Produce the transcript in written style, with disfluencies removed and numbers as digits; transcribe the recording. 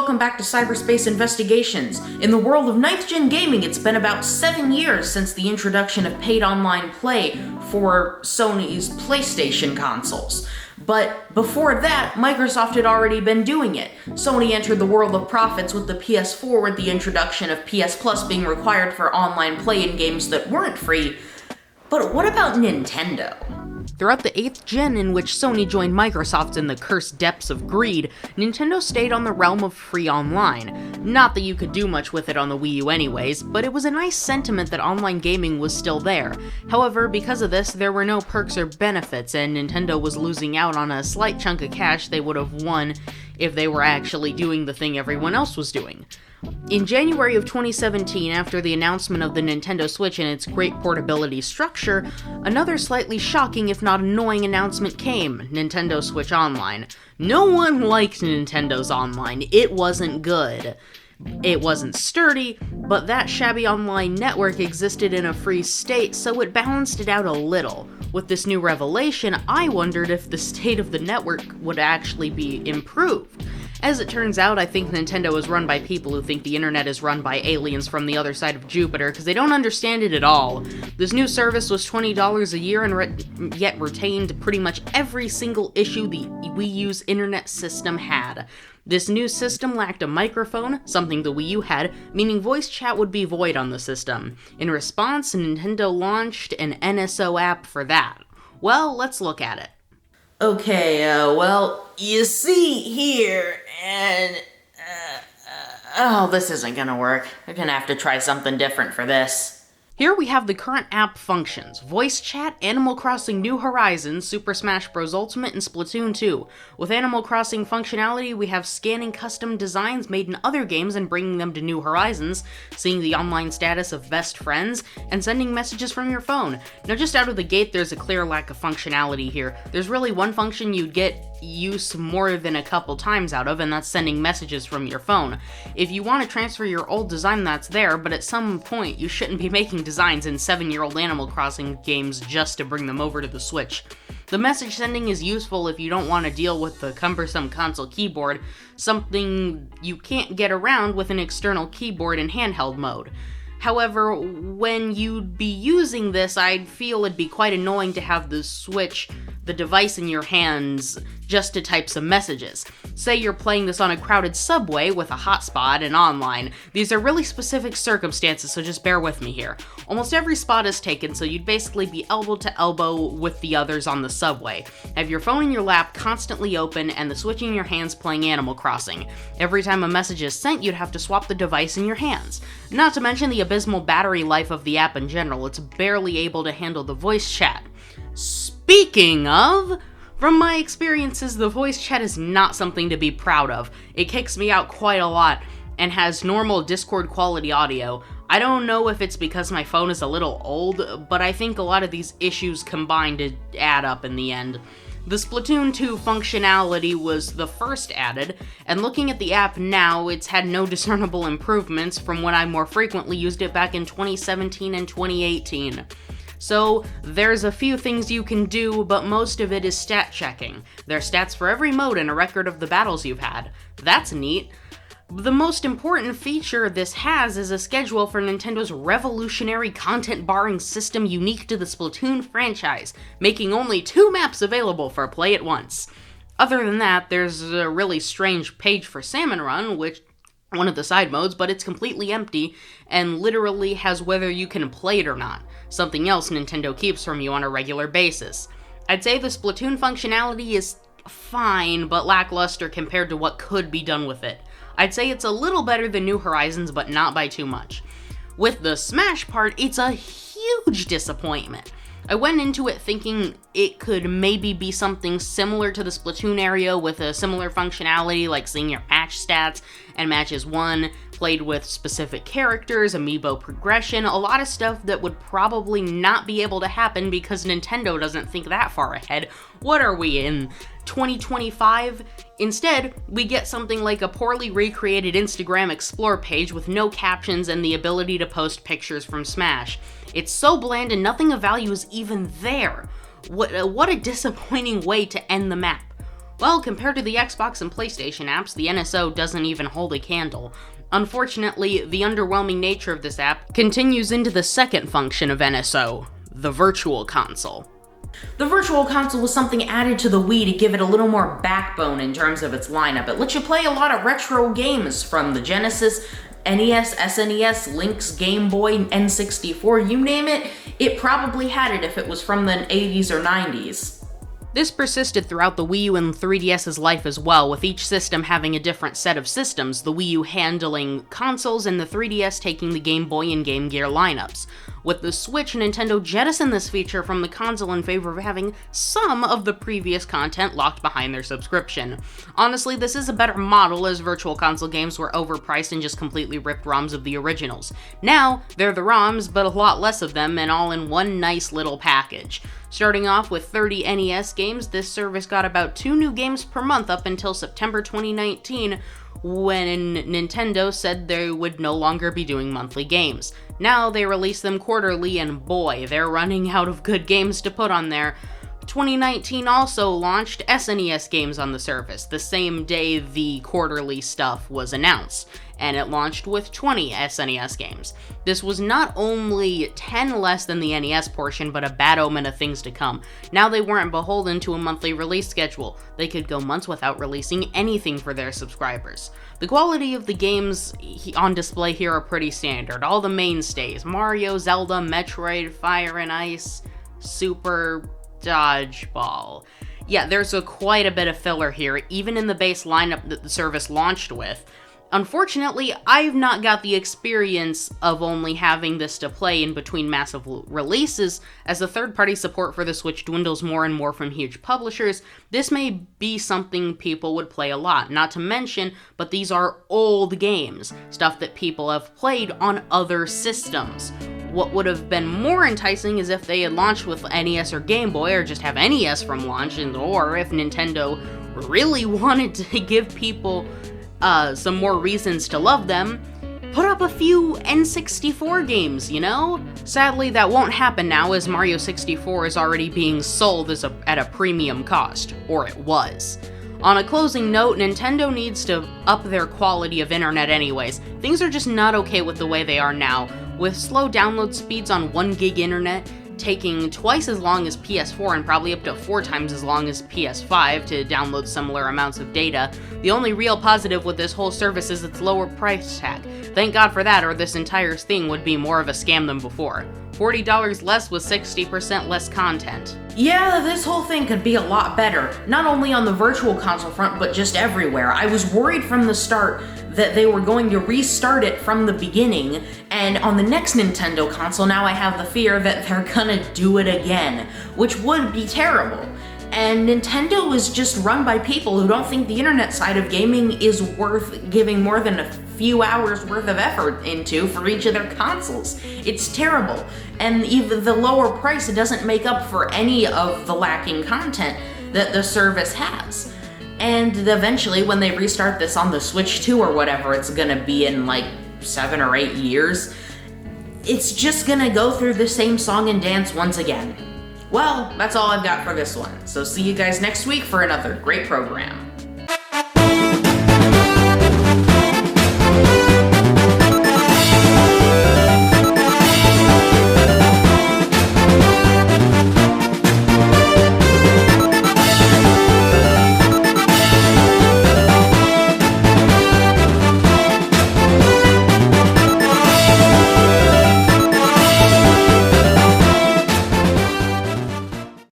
welcome back to Cyberspace Investigations. In the world of 9th Gen gaming, it's been about 7 years since the introduction of paid online play for Sony's PlayStation consoles. But before that, Microsoft had already been doing it. Sony entered the world of profits with the PS4 with the introduction of PS Plus being required for online play in games that weren't free. But what about Nintendo? Throughout the 8th gen in which Sony joined Microsoft in the cursed depths of greed, Nintendo stayed on the realm of free online. Not that you could do much with it on the Wii U anyways, but it was a nice sentiment that online gaming was still there. However, because of this, there were no perks or benefits, and Nintendo was losing out on a slight chunk of cash they would have won if they were actually doing the thing everyone else was doing. In January of 2017, after the announcement of the Nintendo Switch and its great portability structure, another slightly shocking if not annoying announcement came: Nintendo Switch Online. No one liked Nintendo's Online. It wasn't good. It wasn't sturdy, but that shabby online network existed in a free state, so it balanced it out a little. With this new revelation, I wondered if the state of the network would actually be improved. As it turns out, I think Nintendo is run by people who think the internet is run by aliens from the other side of Jupiter, because they don't understand it at all. This new service was $20 a year and yet retained pretty much every single issue the Wii U's internet system had. This new system lacked a microphone, something the Wii U had, meaning voice chat would be void on the system. In response, Nintendo launched an NSO app for that. Well, let's look at it. Okay, you see here, and, this isn't gonna work. We're gonna have to try something different for this. Here we have the current app functions: voice chat, Animal Crossing New Horizons, Super Smash Bros. Ultimate, and Splatoon 2. With Animal Crossing functionality, we have scanning custom designs made in other games and bringing them to New Horizons, seeing the online status of best friends, and sending messages from your phone. Now just out of the gate, there's a clear lack of functionality here. There's really one function you'd get use more than a couple times out of, and that's sending messages from your phone. If you want to transfer your old design, that's there, but at some point you shouldn't be making designs in 7-year-old Animal Crossing games just to bring them over to the Switch. The message sending is useful if you don't want to deal with the cumbersome console keyboard, something you can't get around with an external keyboard in handheld mode. However, when you'd be using this, I'd feel it'd be quite annoying to have the Switch, the device in your hands, just to type some messages. Say you're playing this on a crowded subway with a hotspot and online. These are really specific circumstances, so just bear with me here. Almost every spot is taken, so you'd basically be elbow to elbow with the others on the subway. Have your phone in your lap constantly open and the Switch in your hands playing Animal Crossing. Every time a message is sent, you'd have to swap the device in your hands. Not to mention the abysmal battery life of the app in general. It's barely able to handle the voice chat. Speaking of, from my experiences, the voice chat is not something to be proud of. It kicks me out quite a lot and has normal Discord quality audio. I don't know if it's because my phone is a little old, but I think a lot of these issues combine to add up in the end. The Splatoon 2 functionality was the first added, and looking at the app now, it's had no discernible improvements from when I more frequently used it back in 2017 and 2018. So, there's a few things you can do, but most of it is stat checking. There are stats for every mode and a record of the battles you've had. That's neat. The most important feature this has is a schedule for Nintendo's revolutionary content-barring system unique to the Splatoon franchise, making only 2 maps available for play at once. Other than that, there's a really strange page for Salmon Run, which one of the side modes, but it's completely empty and literally has whether you can play it or not, something else Nintendo keeps from you on a regular basis. I'd say the Splatoon functionality is fine, but lackluster compared to what could be done with it. I'd say it's a little better than New Horizons, but not by too much. With the Smash part, it's a huge disappointment. I went into it thinking it could maybe be something similar to the Splatoon area with a similar functionality like seeing your match stats and matches won, played with specific characters, amiibo progression, a lot of stuff that would probably not be able to happen because Nintendo doesn't think that far ahead. What are we in, 2025? Instead, we get something like a poorly recreated Instagram Explore page with no captions and the ability to post pictures from Smash. It's so bland and nothing of value is even there. What a disappointing way to end the map. Well, compared to the Xbox and PlayStation apps, the NSO doesn't even hold a candle. Unfortunately, the underwhelming nature of this app continues into the second function of NSO, the Virtual Console. The Virtual Console was something added to the Wii to give it a little more backbone in terms of its lineup. It lets you play a lot of retro games from the Genesis, NES, SNES, Lynx, Game Boy, N64, you name it, it probably had it if it was from the 80s or 90s. This persisted throughout the Wii U and 3DS's life as well, with each system having a different set of systems, the Wii U handling consoles and the 3DS taking the Game Boy and Game Gear lineups. With the Switch, Nintendo jettisoned this feature from the console in favor of having some of the previous content locked behind their subscription. Honestly, this is a better model, as Virtual Console games were overpriced and just completely ripped ROMs of the originals. Now, they're the ROMs, but a lot less of them, and all in one nice little package. Starting off with 30 NES games, this service got about 2 new games per month up until September 2019, when Nintendo said they would no longer be doing monthly games. Now they release them quarterly, and boy, they're running out of good games to put on there. 2019 also launched SNES games on the service, the same day the quarterly stuff was announced, and it launched with 20 SNES games. This was not only 10 less than the NES portion, but a bad omen of things to come. Now they weren't beholden to a monthly release schedule. They could go months without releasing anything for their subscribers. The quality of the games on display here are pretty standard. All the mainstays: Mario, Zelda, Metroid, Fire and Ice, Super Dodgeball. Yeah, there's quite a bit of filler here, even in the base lineup that the service launched with. Unfortunately, I've not got the experience of only having this to play in between massive releases. As the third-party support for the Switch dwindles more and more from huge publishers, this may be something people would play a lot. Not to mention, but these are old games, stuff that people have played on other systems. What would have been more enticing is if they had launched with NES or Game Boy, or just have NES from launch, or if Nintendo really wanted to give people some more reasons to love them, put up a few N64 games, you know? Sadly, that won't happen now, as Mario 64 is already being sold at a premium cost, or it was. On a closing note, Nintendo needs to up their quality of internet anyways. Things are just not okay with the way they are now, with slow download speeds on 1 gig internet, taking twice as long as PS4 and probably up to 4 times as long as PS5 to download similar amounts of data. The only real positive with this whole service is its lower price tag. Thank God for that, or this entire thing would be more of a scam than before. $40 less with 60% less content. Yeah, this whole thing could be a lot better, not only on the Virtual Console front, but just everywhere. I was worried from the start that they were going to restart it from the beginning, and on the next Nintendo console, now I have the fear that they're gonna do it again, which would be terrible. And Nintendo is just run by people who don't think the internet side of gaming is worth giving more than a few hours worth of effort into for each of their consoles. It's terrible. And even the lower price, it doesn't make up for any of the lacking content that the service has. And eventually, when they restart this on the Switch 2 or whatever it's gonna be in like 7 or 8 years, it's just gonna go through the same song and dance once again. Well, that's all I've got for this one, so see you guys next week for another great program.